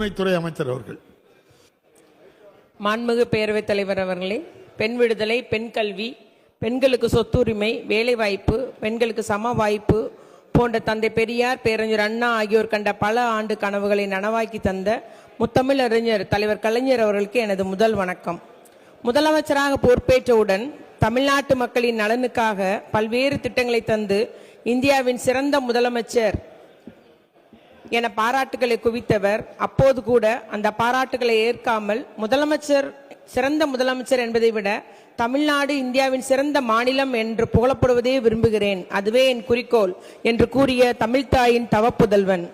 உரிமைத்துறை அமைச்சர் அவர்கள். மாண்புமிகு பேரவைத் தலைவர் அவர்களே, பெண் விடுதலை, பெண் கல்வி, பெண்களுக்கு சொத்துரிமை, வேலைவாய்ப்பு, பெண்களுக்கு சம வாய்ப்பு போன்ற தந்தை பெரியார், பேரறிஞர் அண்ணா ஆகியோர் கண்ட பல ஆண்டு கனவுகளை நனவாக்கி தந்த முத்தமிழ் அறிஞர் தலைவர் கலைஞர் அவர்களுக்கு எனது முதல் வணக்கம். முதலமைச்சராக பொறுப்பேற்றவுடன் தமிழ்நாட்டு மக்களின் நலனுக்காக பல்வேறு திட்டங்களை தந்து இந்தியாவின் சிறந்த முதலமைச்சர் என பாராட்டுகளை குவித்தவர். அப்போது கூட அந்த பாராட்டுகளை ஏற்காமல் சிறந்த முதலமைச்சர் என்பதை விட தமிழ்நாடு இந்தியாவின் சிறந்த மாநிலம் என்று புகழப்படுவதே விரும்புகிறேன், அதுவே என் குறிக்கோள் என்று கூறிய தமிழ்த்தாயின் தவப்புதல்வன்.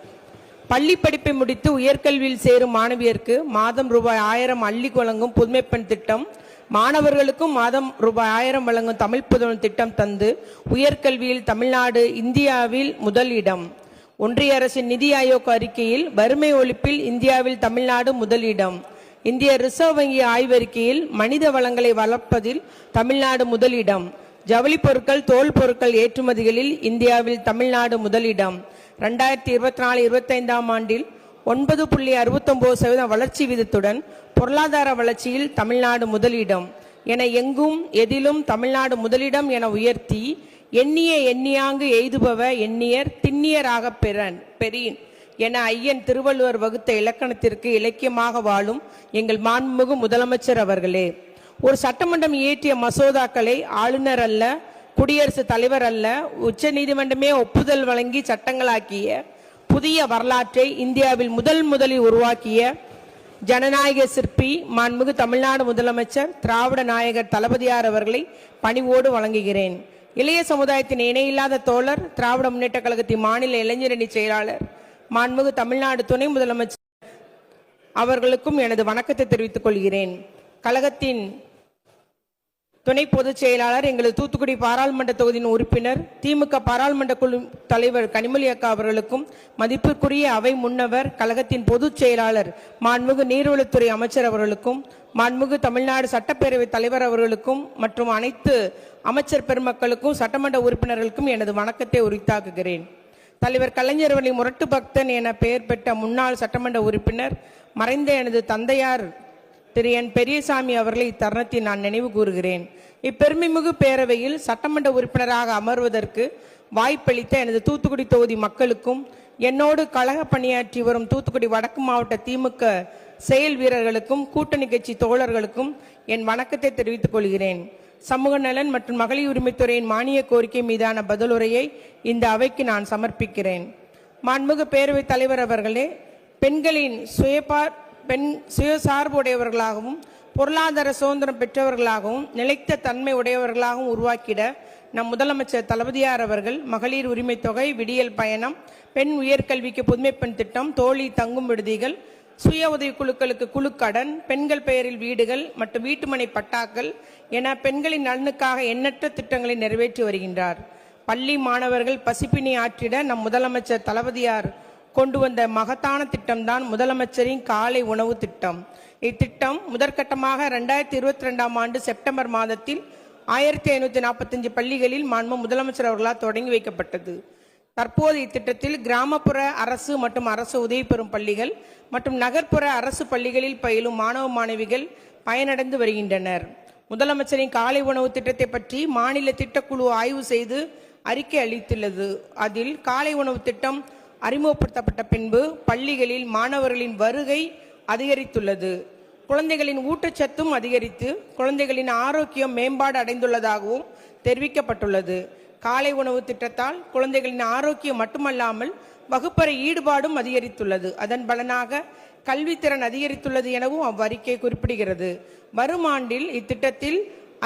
பள்ளி படிப்பை முடித்து உயர்கல்வியில் சேரும் மாணவியருக்கு மாதம் ரூபாய் 1000 அள்ளி வழங்கும் புதுமைப்பெண் திட்டம், மாணவர்களுக்கும் மாதம் ரூபாய் 1000 வழங்கும் தமிழ் புதல்வன் திட்டம் தந்து உயர்கல்வியில் தமிழ்நாடு இந்தியாவில் முதலிடம். ஒன்றிய அரசின் நிதி ஆயோக் அறிக்கையில் வறுமை ஒழிப்பில் இந்தியாவில் தமிழ்நாடு முதலிடம். இந்திய ரிசர்வ் வங்கி ஆய்வறிக்கையில் மனித வளங்களை வளர்ப்பதில் தமிழ்நாடு முதலிடம். ஜவுளி பொருட்கள், தோல் பொருட்கள் ஏற்றுமதிகளில் இந்தியாவில் தமிழ்நாடு முதலிடம். 2024-25 ஆண்டில் 9.69% வளர்ச்சி விதத்துடன் பொருளாதார வளர்ச்சியில் தமிழ்நாடு முதலிடம் என எங்கும் எதிலும் தமிழ்நாடு முதலிடம் என உயர்த்தி எண்ணிய எண்ணியாங்கு எய்துபவ எண்ணியர் திண்ணியராக பெறீன் என ஐயன் திருவள்ளுவர் வகுத்த இலக்கணத்திற்கு இலக்கியமாக வாழும் எங்கள் மாண்புமிகு முதலமைச்சர் அவர்களே, ஒரு சட்டமன்றம் இயற்றிய மசோதாக்களை ஆளுநர் அல்ல, குடியரசுத் தலைவர் அல்ல, உச்ச நீதிமன்றமே ஒப்புதல் வழங்கி சட்டங்களாக்கிய புதிய வரலாற்றை இந்தியாவில் முதலில் உருவாக்கிய ஜனநாயக சிற்பி மாண்புமிகு தமிழ்நாடு முதலமைச்சர் திராவிட நாயகர் தளபதியார் அவர்களை பணிவோடு வழங்குகிறேன். இளைய சமுதாயத்தின் இணையில்லாத தோழர், திராவிட முன்னேற்ற கழகத்தின் மாநில இளைஞரணி செயலாளர் மாண்புமிகு தமிழ்நாடு துணை முதலமைச்சர் அவர்களுக்கும் எனது வணக்கத்தை தெரிவித்துக் கொள்கிறேன். கழகத்தின் துணை பொதுச் செயலாளர், எங்களது தூத்துக்குடி பாராளுமன்ற தொகுதியின் உறுப்பினர், திமுக பாராளுமன்ற குழு தலைவர் கனிமொழி அக்கா அவர்களுக்கும், மதிப்பிற்குரிய அவை முன்னவர் கழகத்தின் பொதுச் செயலாளர் மாண்புமிகு நீர்வளத்துறை அமைச்சர் அவர்களுக்கும், மாண்புமிகு தமிழ்நாடு சட்டப்பேரவை தலைவர் அவர்களுக்கும் மற்றும் அனைத்து அமைச்சர் பெருமக்களுக்கும் சட்டமன்ற உறுப்பினர்களுக்கும் எனது வணக்கத்தை உரித்தாக்குகிறேன். தலைவர் கலைஞர் அவர்களின் முரட்டு பக்தன் என பெயர் பெற்ற முன்னாள் சட்டமன்ற உறுப்பினர், மறைந்த எனது தந்தையார் திரு என் பெரியசாமி அவர்களை இத்தருணத்தில் நான் நினைவு கூறுகிறேன். இப்பெருமைமிகு பேரவையில் சட்டமன்ற உறுப்பினராக அமர்வதற்கு வாய்ப்பளித்த எனது தூத்துக்குடி தொகுதி மக்களுக்கும், என்னோடு கழக பணியாற்றி வரும் தூத்துக்குடி வடக்கு மாவட்ட திமுக செயல் வீரர்களுக்கும் கூட்டணி கட்சி தோழர்களுக்கும் என் வணக்கத்தை தெரிவித்துக் கொள்கிறேன். சமூக நலன் மற்றும் மகளிர் உரிமைத்துறையின் மானிய கோரிக்கை மீதான பதிலுரையை இந்த அவைக்கு நான் சமர்ப்பிக்கிறேன். மாண்புமிகு பேரவைத் தலைவர் அவர்களே, பெண்களின் சுயசார்பு உடையவர்களாகவும் பொருளாதார சுதந்திரம் பெற்றவர்களாகவும் நிலைத்த தன்மை உடையவர்களாகவும் உருவாக்கிட நம் முதலமைச்சர் தளபதியார் அவர்கள் மகளிர் உரிமை தொகை, விடியல் பயணம், பெண் உயர்கல்விக்கு புதுமைப்பெண் திட்டம், தோழி தங்கும் விடுதிகள், சுய உதவி குழுக்களுக்கு குழுக்கடன், பெண்கள் பெயரில் வீடுகள் மற்றும் வீட்டுமனை பட்டாக்கள் என பெண்களின் நலனுக்காக எண்ணற்ற திட்டங்களை நிறைவேற்றி வருகின்றார். பள்ளி மாணவர்கள் பசிப்பினி ஆற்றிட நம் முதலமைச்சர் தளபதியார் கொண்டு வந்த மகத்தான திட்டம்தான் முதலமைச்சரின் காலை உணவு திட்டம். இத்திட்டம் முதற்கட்டமாக 2022 ஆண்டு செப்டம்பர் மாதத்தில் 1545 பள்ளிகளில் மாண்புமிகு முதலமைச்சர் அவர்களால் தொடங்கி வைக்கப்பட்டது. தற்போது இத்திட்டத்தில் கிராமப்புற அரசு மற்றும் அரசு உதவி பெறும் பள்ளிகள் மற்றும் நகர்ப்புற அரசு பள்ளிகளில் பயிலும் மாணவ மாணவிகள் பயனடைந்து வருகின்றனர். முதலமைச்சரின் காலை உணவு திட்டத்தை பற்றி மாநில திட்டக்குழு ஆய்வு செய்து அறிக்கை அளித்துள்ளது. அதில் காலை உணவு திட்டம் அறிமுகப்படுத்தப்பட்ட பின்பு பள்ளிகளில் மாணவர்களின் வருகை அதிகரித்துள்ளது, குழந்தைகளின் ஊட்டச்சத்தும் அதிகரித்து குழந்தைகளின் ஆரோக்கியம் மேம்பாடு அடைந்துள்ளதாகவும் தெரிவிக்கப்பட்டுள்ளது. காலை உணவு திட்டத்தால் குழந்தைகளின் ஆரோக்கியம் மட்டுமல்லாமல் வகுப்பறை ஈடுபாடும் அதிகரித்துள்ளது. அதன் பலனாக கல்வித்திறன் அதிகரித்துள்ளது எனவும் அவ்வறிக்கை குறிப்பிடுகிறது. வரும் ஆண்டில் இத்திட்டத்தில்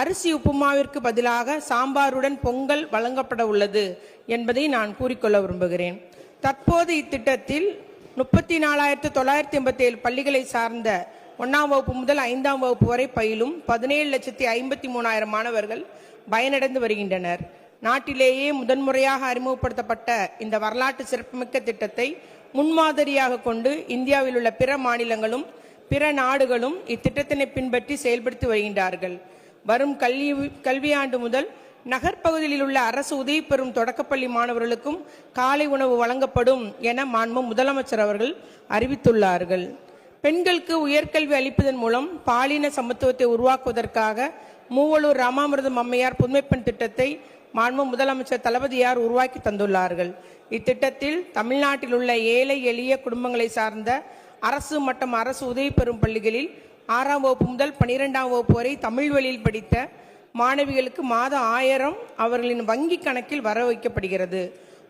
அரிசி உப்புமாவிற்கு பதிலாக சாம்பாருடன் பொங்கல் வழங்கப்பட உள்ளது என்பதை நான் கூறிக்கொள்ள விரும்புகிறேன். தற்போது இத்திட்டத்தில் 34,987 பள்ளிகளை சார்ந்த 1ஆம் வகுப்பு முதல் 5ஆம் வகுப்பு வரை பயிலும் 17,53,000 மாணவர்கள் பயனடைந்து வருகின்றனர். நாட்டிலேயே முதன்முறையாக அறிமுகப்படுத்தப்பட்ட இந்த வரலாற்று சிறப்புமிக்க திட்டத்தை முன்மாதிரியாக கொண்டு இந்தியாவில் உள்ள பிற மாநிலங்களும் பிற நாடுகளும் இத்திட்டத்தினை பின்பற்றி செயல்படுத்தி வருகின்றார்கள். வரும் கல்வியாண்டு முதல் நகர்ப்பகுதியில் உள்ள அரசு உதவி பெறும் தொடக்கப்பள்ளி மாணவர்களுக்கும் காலை உணவு வழங்கப்படும் என மாண்புமிகு முதலமைச்சர் அவர்கள் அறிவித்துள்ளார்கள். பெண்களுக்கு உயர்கல்வி அளிப்பதன் மூலம் பாலின சமத்துவத்தை உருவாக்குவதற்காக மூவலூர் ராமாமிர்தம் அம்மையார் புதுமைப்பெண் திட்டத்தை மாண்பு முதலமைச்சர் தளபதியார் உருவாக்கி தந்துள்ளார்கள். இத்திட்டத்தில் தமிழ்நாட்டில் உள்ள ஏழை எளிய குடும்பங்களை சார்ந்த அரசு மற்றும் அரசு உதவி பெறும் பள்ளிகளில் 6ஆம் வகுப்பு முதல் 12ஆம் வகுப்பு வரை தமிழ் வழியில் படித்த மாணவிகளுக்கு மாதம் 1000 அவர்களின் வங்கி கணக்கில் வர வைக்கப்படுகிறது.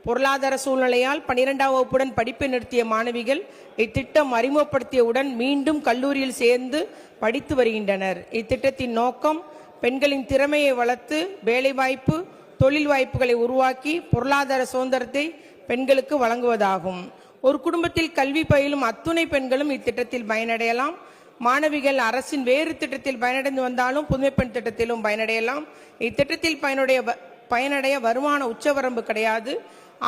பொருளாதார சூழ்நிலையால் 12ஆம் வகுப்புடன் படிப்பை நிறுத்திய மாணவிகள் இத்திட்டம் அறிமுகப்படுத்தியவுடன் மீண்டும் கல்லூரியில் சேர்ந்து படித்து வருகின்றனர். இத்திட்டத்தின் நோக்கம் பெண்களின் திறமையை வளர்த்து வேலைவாய்ப்பு தொழில் வாய்ப்புகளை உருவாக்கி பொருளாதார சுதந்திரத்தை பெண்களுக்கு வழங்குவதாகும். ஒரு குடும்பத்தில் கல்வி பயிலும் அத்துணை பெண்களும் இத்திட்டத்தில் பயனடையலாம். மாணவிகள் அரசின் வேறு திட்டத்தில் பயனடைந்து வந்தாலும் புதுமைப்பெண் திட்டத்திலும் பயனடையலாம். இத்திட்டத்தில் பயனடைய வருமான உச்சவரம்பு கிடையாது.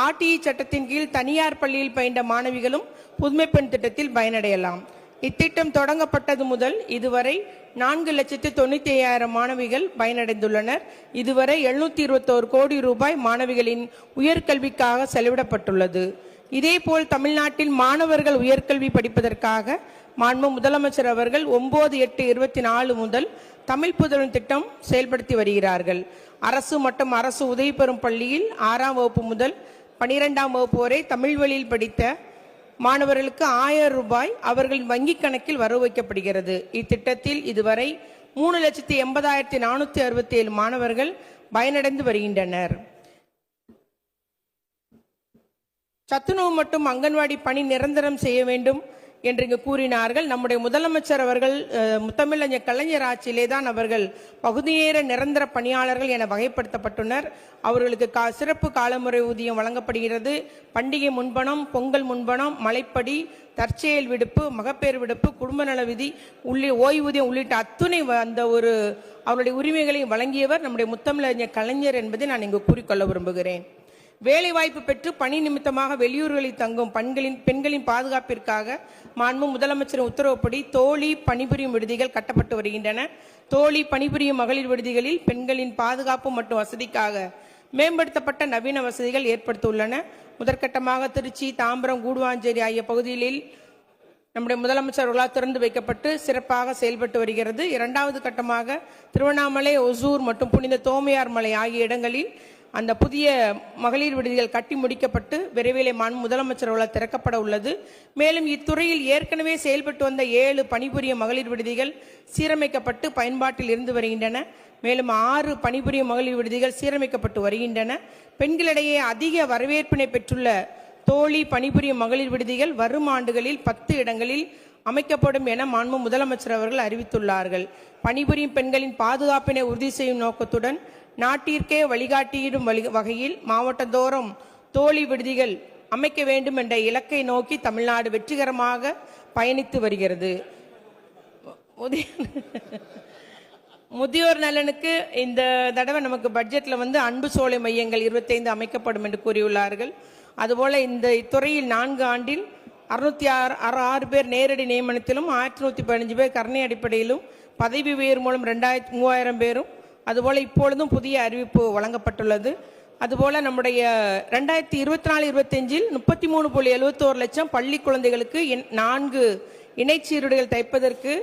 ஆர்டிஇ சட்டத்தின் கீழ் தனியார் பள்ளியில் பயின்ற மாணவிகளும் புதுமைப்பெண் திட்டத்தில் பயனடையலாம். இத்திட்டம் தொடங்கப்பட்டது முதல் இதுவரை 4,95,000 மாணவிகள் பயனடைந்துள்ளனர். இதுவரை 721 கோடி ரூபாய் மாணவிகளின் உயர்கல்விக்காக செலவிடப்பட்டுள்ளது. இதேபோல் தமிழ்நாட்டில் மாணவர்கள் உயர்கல்வி படிப்பதற்காக மாண்பு முதலமைச்சர் அவர்கள் 9/8/24 முதல் தமிழ் புதல்வன் திட்டம் செயல்படுத்தி வருகிறார்கள். அரசு மற்றும் அரசு உதவி பெறும் பள்ளியில் 6ஆம் வகுப்பு முதல் 12ஆம் வகுப்பு வரை தமிழ் வழியில் படித்த மாணவர்களுக்கு 1000 ரூபாய் அவர்களின் வங்கிக் கணக்கில் வரவு வைக்கப்படுகிறது. இத்திட்டத்தில் இதுவரை 3,80,467 மாணவர்கள் பயனடைந்து வருகின்றனர். சத்துணவு மற்றும் அங்கன்வாடி பணி நிரந்தரம் செய்ய வேண்டும் என்று இங்கு கூறினார்கள். நம்முடைய முதலமைச்சர் அவர்கள் முத்தமிழறிஞர் கலைஞர் ஆட்சியிலே தான் அவர்கள் பகுதி நேர நிரந்தர பணியாளர்கள் என வகைப்படுத்தப்பட்டுள்ளனர். அவர்களுக்கு சிறப்பு காலமுறை ஊதியம் வழங்கப்படுகிறது. பண்டிகை முன்பணம், பொங்கல் முன்பணம், மலைப்படி, தற்செயல் விடுப்பு, மகப்பேறு விடுப்பு, குடும்ப நல விதி ஓய்வூதியம் உள்ளிட்ட அத்துணை அந்த ஒரு அவருடைய உரிமைகளை வழங்கியவர் நம்முடைய முத்தமிழறிஞர் கலைஞர் என்பதை நான் இங்கு கூறிக்கொள்ள விரும்புகிறேன். வேலைவாய்ப்பு பெற்று பணி நிமித்தமாக வெளியூர்களில் தங்கும் பெண்களின் பாதுகாப்பிற்காக மாண்பு முதலமைச்சரின் உத்தரவுப்படி தோழி பணிபுரியும் விடுதிகள் கட்டப்பட்டு வருகின்றன. தோழி பணிபுரியும் மகளிர் விடுதிகளில் பெண்களின் பாதுகாப்பு மற்றும் வசதிக்காக மேம்படுத்தப்பட்ட நவீன வசதிகள் ஏற்படுத்தியுள்ளன. முதற்கட்டமாக திருச்சி, தாம்பரம், கூடுவாஞ்சேரி ஆகிய பகுதிகளில் நம்முடைய முதலமைச்சர் அவர்களால் திறந்து வைக்கப்பட்டு சிறப்பாக செயல்பட்டு வருகிறது. 2வது கட்டமாக திருவண்ணாமலை, ஒசூர் மற்றும் புனித தோமையார் மலை ஆகிய இடங்களில் அந்த புதிய மகளிர் விடுதிகள் கட்டி முடிக்கப்பட்டு விரைவிலே முதலமைச்சர் அவர்களால் திறக்கப்பட உள்ளது. மேலும் இத்துறையில் ஏற்கனவே செயல்பட்டு வந்த 7 பணிபுரிய மகளிர் விடுதிகள் சீரமைக்கப்பட்டு பயன்பாட்டில் இருந்து வருகின்றன. மேலும் 6 பணிபுரிய மகளிர் விடுதிகள் சீரமைக்கப்பட்டு வருகின்றன. பெண்களிடையே அதிக வரவேற்பினை பெற்றுள்ள தோழி பணிபுரியும் மகளிர் விடுதிகள் வரும் ஆண்டுகளில் 10 இடங்களில் அமைக்கப்படும் என மாண்பு முதலமைச்சர் அவர்கள் அறிவித்துள்ளார்கள். பணிபுரியும் பெண்களின் பாதுகாப்பினை உறுதி செய்யும் நோக்கத்துடன் நாட்டிற்கே வழிகாட்டியிடும் வகையில் மாவட்டந்தோறும் தோழி விடுதிகள் அமைக்க வேண்டும் என்ற இலக்கை நோக்கி தமிழ்நாடு வெற்றிகரமாக பயணித்து வருகிறது. முதியோர் நலனுக்கு இந்த தடவை நமக்கு பட்ஜெட்ல அன்பு சோலை மையங்கள் 25 அமைக்கப்படும் என்று கூறியுள்ளார்கள். அதுபோல இந்த துறையில் 4 ஆண்டில் 606 பேர் நேரடி நியமனத்திலும் 1115 பேர் கருணை அடிப்படையிலும் பதவி உயர்வு மூலம் 3000 பேரும் அதுபோல இப்பொழுதும் புதிய அறிவிப்பு வழங்கப்பட்டுள்ளது. அதுபோல நம்முடைய 2024-25 33.71 லட்சம் பள்ளி குழந்தைகளுக்கு 4 இணைச்சீருடைகள் தைப்பதற்கு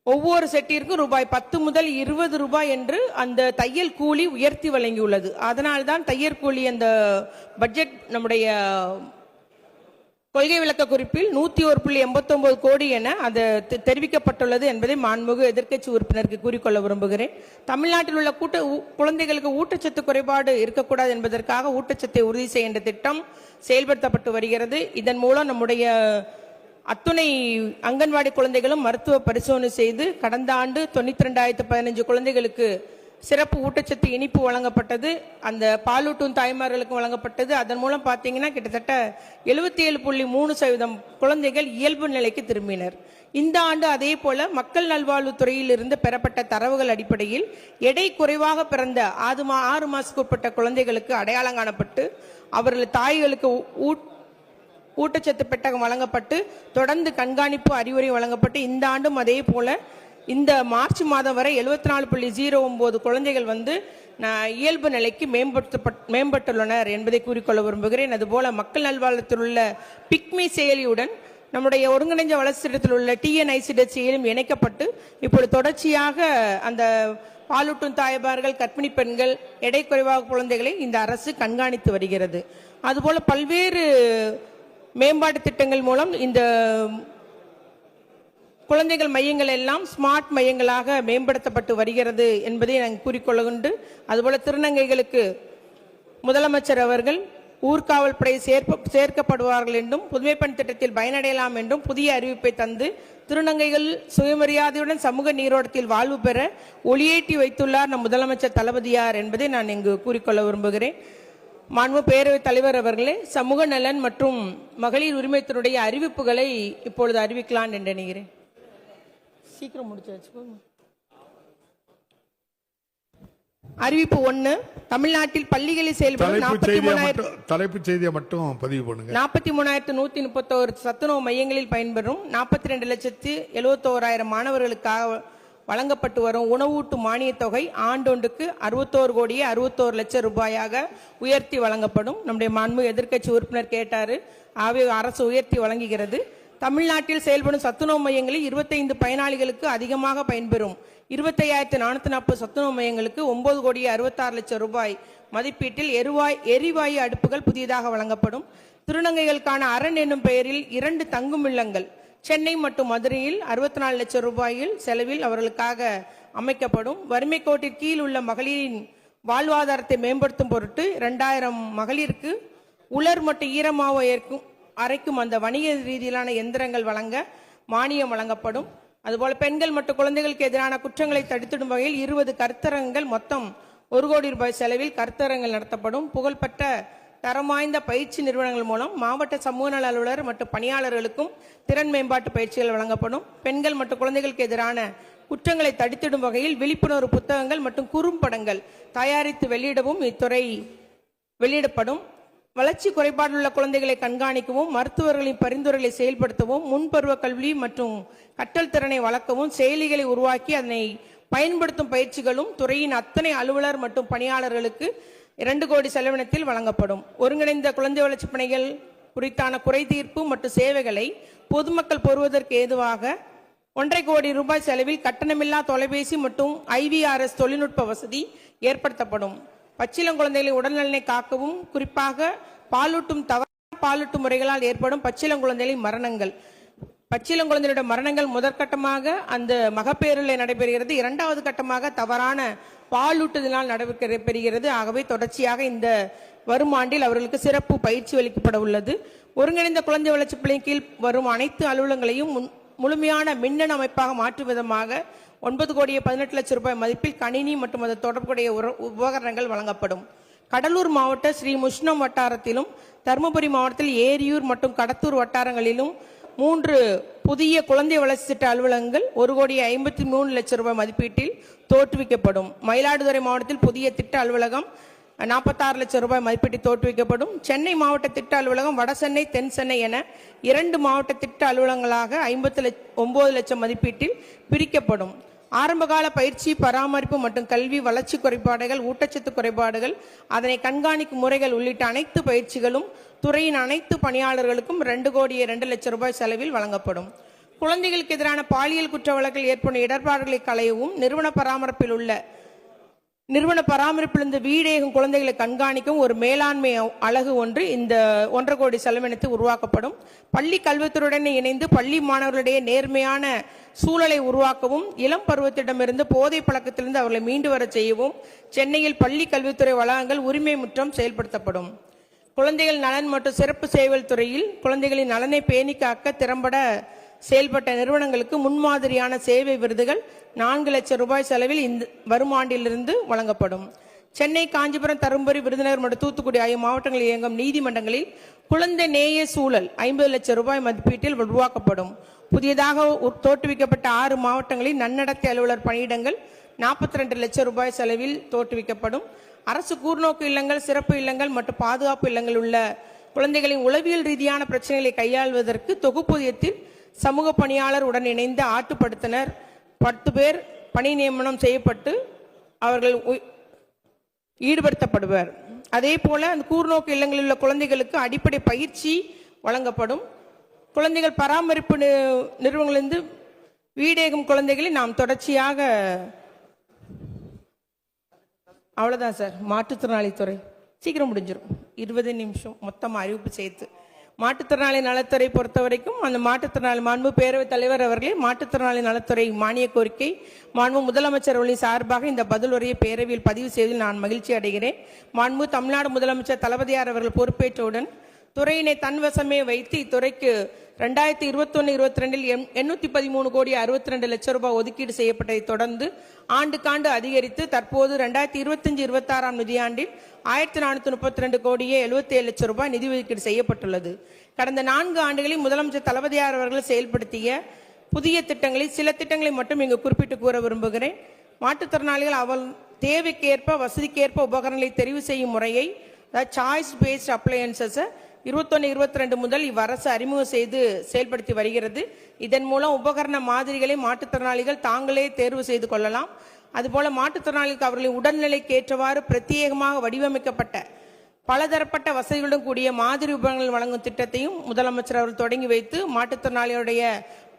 ஒவ்வொரு செட்டிற்கும் ரூபாய் 10 முதல் 20 ரூபாய் என்று அந்த தையல் கூலி உயர்த்தி வழங்கியுள்ளது. அதனால்தான் தையல் கூலி அந்த பட்ஜெட் நம்முடைய கொள்கை விளக்க குறிப்பில் 101.89 கோடி என அது தெரிவிக்கப்பட்டுள்ளது என்பதை மாண்புமிகு எதிர்க்கட்சி உறுப்பினருக்கு கூறிக்கொள்ள விரும்புகிறேன். தமிழ்நாட்டில் உள்ள குழந்தைகளுக்கு ஊட்டச்சத்து குறைபாடு இருக்கக்கூடாது என்பதற்காக ஊட்டச்சத்தை உறுதி செய்கின்ற திட்டம் செயல்படுத்தப்பட்டு வருகிறது. இதன் மூலம் நம்முடைய அத்துணை அங்கன்வாடி குழந்தைகளும் மருத்துவ பரிசோதனை செய்து கடந்த ஆண்டு 92,015 குழந்தைகளுக்கு சிறப்பு ஊட்டச்சத்து இனிப்பு வழங்கப்பட்டது. அந்த பாலூட்டும் தாய்மார்களுக்கு வழங்கப்பட்டது. அதன் மூலம் பார்த்தீங்கன்னா கிட்டத்தட்ட 77.3% குழந்தைகள் இயல்பு நிலைக்கு திரும்பினர். இந்த ஆண்டு அதே போல மக்கள் நல்வாழ்வுத்துறையில் இருந்து பெறப்பட்ட தரவுகள் அடிப்படையில் எடை குறைவாக பிறந்த 6 மாதத்துக்கு உட்பட்ட குழந்தைகளுக்கு அடையாளம் காணப்பட்டு அவர்கள் தாய்களுக்கு ஊட்டச்சத்து பெட்டகம் வழங்கப்பட்டு தொடர்ந்து கண்காணிப்பு அறிவுரை வழங்கப்பட்டு இந்த ஆண்டும் அதே போல இந்த மார்ச் மாதம் வரை 74.09 குழந்தைகள் இயல்பு நிலைக்கு மேம்பட்டுள்ளனர் என்பதை கூறிக்கொள்ள விரும்புகிறேன். அதுபோல மக்கள் நல்வாழ்வத்தில் உள்ள பிக்மி செயலியுடன் நம்முடைய ஒருங்கிணைந்த வளர்ச்சி திட்டத்தில் உள்ள TNICDCயிலும் இணைக்கப்பட்டு இப்பொழுது தொடர்ச்சியாக அந்த பாலூட்டும் தாய்மார்கள், கர்ப்பிணி பெண்கள், எடை குறைவாக குழந்தைகளை இந்த அரசு கண்காணித்து வருகிறது. அதுபோல பல்வேறு மேம்பாட்டு திட்டங்கள் மூலம் இந்த குழந்தைகள் மையங்கள் எல்லாம் ஸ்மார்ட் மையங்களாக மேம்படுத்தப்பட்டு வருகிறது என்பதை நாங்கள் கூறிக்கொள்ளுகின்று, அதுபோல திருநங்கைகளுக்கு முதலமைச்சர் அவர்கள் ஊர்காவல் படை சேர்க்கப்படுவார்கள் என்றும் புதுமைப்பெண் திட்டத்தில் பயனடையலாம் என்றும் புதிய அறிவிப்பை தந்து திருநங்கைகள் சுயமரியாதையுடன் சமூக நீரோட்டத்தில் வாழ்வு பெற ஒளியேற்றி வைத்துள்ளார் நம் முதலமைச்சர் தளபதியார் என்பதை நான் இங்கு கூறிக்கொள்ள விரும்புகிறேன். மாண்பு பேரவைத் தலைவர் அவர்களே, சமூக நலன் மற்றும் மகளிர் உரிமைத்துறையுடைய அறிவிப்புகளை இப்பொழுது அறிவிக்கலாம் என்று நினைக்கிறேன். சீக்கிரம் முடிச்சு. அறிவிப்பு 1. தமிழ்நாட்டில் பள்ளிகளில் செயல்படும் 43,131 சத்துணவு மையங்களில் பயன்பெறும் 42,71,000 மாணவர்களுக்காக வழங்கப்பட்டு வரும் உணவூட்டு மானியத் தொகை ஆண்டொன்றுக்கு 61,61,00,000 ரூபாயாக உயர்த்தி வழங்கப்படும். நம்முடைய மாண்பு எதிர்க்கட்சி உறுப்பினர் கேட்டாரு, ஆகவே அரசு உயர்த்தி வழங்குகிறது. தமிழ்நாட்டில் செயல்படும் சத்துணவு மையங்களில் 25 பயனாளிகளுக்கு அதிகமாக பயன்பெறும் 25,440 சத்துணவு மையங்களுக்கு 9,66,00,000 ரூபாய் மதிப்பீட்டில் எரிவாயு அடுப்புகள் புதியதாக வழங்கப்படும். திருநங்கைகளுக்கான அரண் என்னும் பெயரில் 2 தங்கும் இல்லங்கள் சென்னை மற்றும் மதுரையில் 64 லட்சம் ரூபாயில் செலவில் அவர்களுக்காக அமைக்கப்படும். வறுமை கோட்டிற்கு கீழ் உள்ள மகளிரின் வாழ்வாதாரத்தை மேம்படுத்தும் பொருட்டு 2000 மகளிருக்கு உலர் மற்றும் ஈரமாவு அரைக்கும் அந்த வணிக ரீதியிலான எந்திரங்கள் வழங்க மானியம் வழங்கப்படும். அதுபோல பெண்கள் மற்றும் குழந்தைகளுக்கு எதிரான குற்றங்களை தடுத்திடும் வகையில் 20 கருத்தரங்குகள் மொத்தம் 1 கோடி ரூபாய் செலவில் கருத்தரங்குகள் நடத்தப்படும். புகழ்பெற்ற தரம் வாய்ந்த பயிற்சி நிறுவனங்கள் மூலம் மாவட்ட சமூக நல அலுவலர் மற்றும் பணியாளர்களுக்கும் திறன் மேம்பாட்டு பயிற்சிகள் வழங்கப்படும். பெண்கள் மற்றும் குழந்தைகளுக்கு எதிரான குற்றங்களை தடுத்திடும் வகையில் விழிப்புணர்வு புத்தகங்கள் மற்றும் குறும்படங்கள் தயாரித்து வெளியிடவும் இத்துறை வெளியிடப்படும். வளர்ச்சி குறைபாடுள்ள குழந்தைகளை கண்காணிக்கவும், மருத்துவர்களின் பரிந்துரைகளை செயல்படுத்தவும், முன்பருவ கல்வி மற்றும் கற்றல் திறனை வளர்க்கவும் செயலிகளை உருவாக்கி அதனை பயன்படுத்தும் பயிற்சிகளும் துறையின் அத்தனை அலுவலர் மற்றும் பணியாளர்களுக்கு 2 கோடி செலவினத்தில் வழங்கப்படும். ஒருங்கிணைந்த குழந்தை வளர்ச்சி பணிகள் குறித்தான குறை தீர்ப்பு மற்றும் சேவைகளை பொதுமக்கள் பெறுவதற்கு ஏதுவாக 1.5 கோடி ரூபாய் செலவில் கட்டணமில்லா தொலைபேசி மற்றும் IVRS தொழில்நுட்ப வசதி ஏற்படுத்தப்படும். பச்சிளம் குழந்தைகளின் உடல்நலனை காக்கவும், குறிப்பாக பாலூட்டும் முறைகளால் ஏற்படும் பச்சிளம் குழந்தைகளின் மரணங்கள், பச்சிளம் குழந்தைகளுடைய மரணங்கள் முதற்கட்டமாக அந்த மகப்பேறில் நடைபெறுகிறது, 2வது கட்டமாக தவறான பாலூட்டுதலால் நடைபெறுகிறது. ஆகவே தொடர்ச்சியாக இந்த வரும் ஆண்டில் அவர்களுக்கு சிறப்பு பயிற்சி அளிக்கப்பட உள்ளது. ஒருங்கிணைந்த குழந்தை வளர்ச்சி பிள்ளையின் கீழ் வரும் அனைத்து அலுவலகங்களையும் முழுமையான மின்னணு அமைப்பாக மாற்றும் விதமாக 9,18,00,000 ரூபாய் மதிப்பில் கணினி மற்றும் அது தொடர்புடைய உபகரணங்கள் வழங்கப்படும். கடலூர் மாவட்ட ஸ்ரீ முஷ்ணம் வட்டாரத்திலும், தருமபுரி மாவட்டத்தில் ஏரியூர் மற்றும் கடத்தூர் வட்டாரங்களிலும் 3 புதிய குழந்தை வளர்ச்சி திட்ட அலுவலகங்கள் 1,53,00,000 ரூபாய் மதிப்பீட்டில் தோற்றுவிக்கப்படும். மயிலாடுதுறை மாவட்டத்தில் புதிய திட்ட அலுவலகம் 46 லட்சம் ரூபாய் மதிப்பீட்டில் தோற்றுவிக்கப்படும். சென்னை மாவட்ட திட்ட அலுவலகம் வட சென்னை, தென் சென்னை என 2 மாவட்ட திட்ட அலுவலகங்களாக 59 லட்சம் மதிப்பீட்டில் பிரிக்கப்படும். ஆரம்பகால பயிற்சி, பராமரிப்பு மற்றும் கல்வி, வளர்ச்சி குறைபாடுகள், ஊட்டச்சத்து குறைபாடுகள், அதனை கண்காணிக்கும் முறைகள் உள்ளிட்ட அனைத்து பயிற்சிகளும் துறையின் அனைத்து பணியாளர்களுக்கும் 2,02,00,000 ரூபாய் செலவில் வழங்கப்படும். குழந்தைகளுக்கு எதிரான பாலியல் குற்ற வழக்கில் ஏற்படும் இடர்பாடுகளை களையவும், நிறுவன பராமரிப்பிலிருந்து வீடேகும் குழந்தைகளை கண்காணிக்கவும் ஒரு மேலாண்மை அலகு ஒன்று இந்த 1.5 கோடி செலவினத்தில் உருவாக்கப்படும். பள்ளி கல்வித்துறையுடன் இணைந்து பள்ளி மாணவர்களிடையே நேர்மையான சூழலை உருவாக்கவும், இளம் பருவத்திடமிருந்து போதை பழக்கத்திலிருந்து அவர்களை மீண்டு வர செய்யவும் சென்னையில் பள்ளி கல்வித்துறை வளாகங்கள் உரிமை முற்றம் செயல்படுத்தப்படும். குழந்தைகள் நலன் மற்றும் சிறப்பு சேவைகள் துறையில் குழந்தைகளின் நலனை பேணி காக்க திறம்பட செயல்பட்ட நிறுவனங்களுக்கு முன்மாதிரியான சேவை விருதுகள் 4 லட்சம் ரூபாய் செலவில் இந்த வரும் ஆண்டிலிருந்து வழங்கப்படும். சென்னை, காஞ்சிபுரம், தருமபுரி, விருதுநகர் மற்றும் தூத்துக்குடி ஆகிய மாவட்டங்களில் இயங்கும் நீதிமன்றங்களில் குழந்தை நேய சூழல் 50 லட்சம் ரூபாய் மதிப்பீட்டில் உருவாக்கப்படும். புதியதாக தோற்றுவிக்கப்பட்ட 6 மாவட்டங்களில் நன்னடத்தை அலுவலர் பணியிடங்கள் 42 லட்சம் ரூபாய் செலவில் தோற்றுவிக்கப்படும். அரசு கூர்நோக்கு இல்லங்கள், சிறப்பு இல்லங்கள் மற்றும் பாதுகாப்பு இல்லங்கள் உள்ள குழந்தைகளின் உளவியல் ரீதியான பிரச்சனைகளை கையாள்வதற்கு தொகுப்பூதியத்தில் சமூக பணியாளர் உடன் இணைந்த ஆட்டுப்படுத்தினர் 10 பேர் பணி நியமனம் செய்யப்பட்டு அவர்கள் ஈடுபடுத்தப்படுவர். அதே போல அந்த கூர்நோக்கு இல்லங்களில் உள்ள குழந்தைகளுக்கு அடிப்படை பயிற்சி வழங்கப்படும். குழந்தைகள் பராமரிப்பு நிறுவனங்களிலிருந்து வீடேகும் குழந்தைகளை நாம் தொடர்ச்சியாக அவ்வளோதான் சார். மாற்றுத்திறனாளித்துறை சீக்கிரம் முடிஞ்சிடும், 20 நிமிஷம் மொத்தமாக அறிவிப்பு சேர்த்து. மாற்றுத்திறனாளி நலத்துறை பொறுத்த வரைக்கும் அந்த மாற்றுத்திறனாளி மாண்பு பேரவைத் தலைவர் அவர்களே, மாற்றுத்திறனாளி நலத்துறை மானிய கோரிக்கை மாண்பு முதலமைச்சர் அவர்களின் சார்பாக இந்த பதில் உரையை பேரவையில் பதிவு செய்வதில் நான் மகிழ்ச்சி அடைகிறேன். மாண்பு தமிழ்நாடு முதலமைச்சர் தளபதியார் அவர்கள் பொறுப்பேற்றவுடன் துறையினை தன்வசமே வைத்து இத்துறைக்கு 2021-22 813 கோடி 62 லட்சம் ரூபாய் ஒதுக்கீடு செய்யப்பட்டதை தொடர்ந்து ஆண்டுக்காண்டு அதிகரித்து தற்போது 2025-26 நிதியாண்டில் 1432 கோடியே 77 லட்சம் ரூபாய் நிதி ஒதுக்கீடு செய்யப்பட்டுள்ளது. கடந்த 4 ஆண்டுகளில் முதலமைச்சர் தளபதியார் அவர்கள் செயல்படுத்திய புதிய திட்டங்களில் சில திட்டங்களை மட்டும் இங்கு குறிப்பிட்டு கூற விரும்புகிறேன். மாற்றுத்திறனாளிகள் அவள் தேவைக்கேற்ப வசதிக்கேற்ப உபகரணங்களை தெரிவு செய்யும் முறையை, சாய்ஸ் பேஸ்ட் அப்ளையன்சஸ் 21-22 முதல் இவ்வரசு அறிமுகம் செய்து செயல்படுத்தி வருகிறது. இதன் மூலம் உபகரண மாதிரிகளை மாற்றுத்திறனாளிகள் தாங்களே தேர்வு செய்து கொள்ளலாம். அதுபோல மாற்றுத்திறனாளிகளுக்கு அவர்களின் உடல்நிலைக்கு ஏற்றவாறு பிரத்யேகமாக வடிவமைக்கப்பட்ட பலதரப்பட்ட வசதிகளுடன் கூடிய மாதிரி உபகரணங்கள் வழங்கும் திட்டத்தையும் முதலமைச்சர் அவர்கள் தொடங்கி வைத்து மாற்றுத்திறனாளிகளுடைய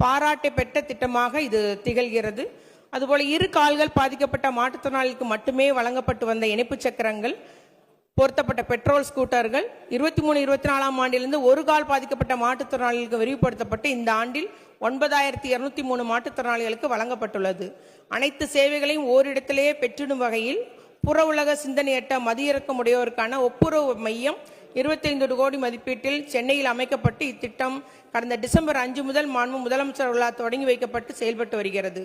பாராட்டை பெற்ற திட்டமாக இது திகழ்கிறது. அதுபோல இரு கால்கள் பாதிக்கப்பட்ட மாற்றுத்திறனாளிகளுக்கு மட்டுமே வழங்கப்பட்டு வந்த இணைப்பு சக்கரங்கள் பொருத்தப்பட்ட பெட்ரோல் ஸ்கூட்டர்கள் 23-24 ஆண்டிலிருந்து ஒரு கால் பாதிக்கப்பட்ட மாற்றுத்திறனாளிகளுக்கு விரிவுபடுத்தப்பட்டு இந்த ஆண்டில் 9203 மாற்றுத்திறனாளிகளுக்கு வழங்கப்பட்டுள்ளது. அனைத்து சேவைகளையும் ஓரிடத்திலேயே பெற்றிடும் வகையில் புற உலக சிந்தனையற்ற மதியிறக்கமுடையோருக்கான ஒப்புரவு மையம் 25 கோடி மதிப்பீட்டில் சென்னையில் அமைக்கப்பட்டு இத்திட்டம் கடந்த டிசம்பர் 5 முதல் மாண்பு முதலமைச்சர் அவர்களால் தொடங்கி வைக்கப்பட்டு செயல்பட்டு வருகிறது.